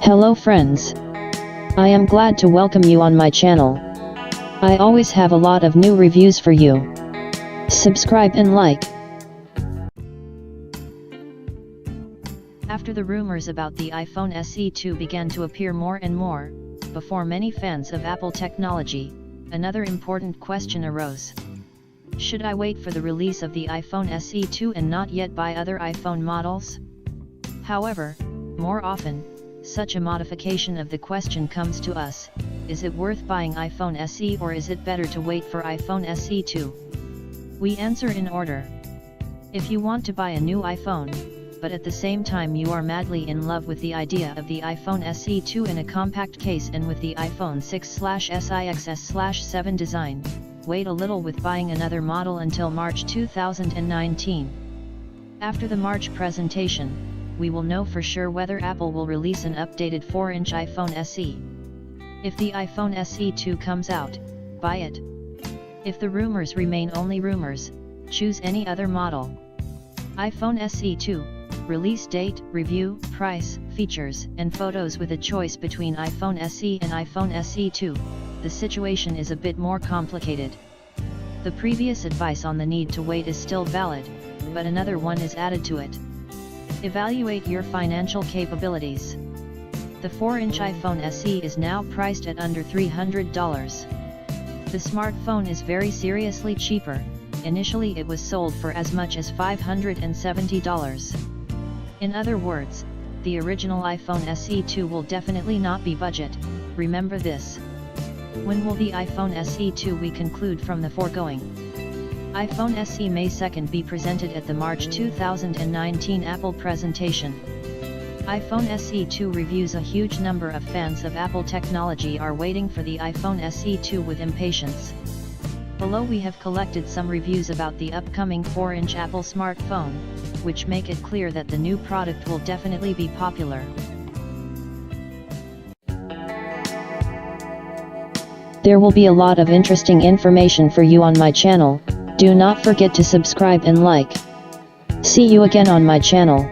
Hello friends. I am glad to welcome you on my channel. I always have a lot of new reviews for you. Subscribe and like. After the rumors about the iPhone SE2 began to appear more and more, before many fans of Apple technology, another important question arose. Should I wait for the release of the iPhone SE2 and not yet buy other iPhone models? However, more often, such a modification of the question comes to us: is it worth buying iPhone SE or is it better to wait for iPhone SE2? We answer in order. If you want to buy a new iPhone, but at the same time you are madly in love with the idea of the iPhone SE2 in a compact case and with the iPhone 6/SIXS/7 design, wait a little with buying another model until March 2019. After the March presentation, we will know for sure whether Apple will release an updated 4-inch iPhone SE. If the iPhone SE2 comes out, buy it. If the rumors remain only rumors, choose any other model. iPhone SE2, release date, review, price, features, and photos. With a choice between iPhone SE and iPhone SE2, the situation is a bit more complicated. The previous advice on the need to wait is still valid, but another one is added to it. Evaluate your financial capabilities. The 4-inch iPhone SE is now priced at under $300. The smartphone is very seriously cheaper. Initially it was sold for as much as $570. In other words, the original iPhone SE2 will definitely not be budget, remember this. When will the iPhone SE2 we conclude from the foregoing? iPhone SE May 2nd be presented at the March 2019 Apple presentation. iPhone SE2 reviews. A huge number of fans of Apple technology are waiting for the iPhone SE2 with impatience. Below we have collected some reviews about the upcoming 4-inch Apple smartphone, which make it clear that the new product will definitely be popular. There will be a lot of interesting information for you on my channel. Do not forget to subscribe and like. See you again on my channel.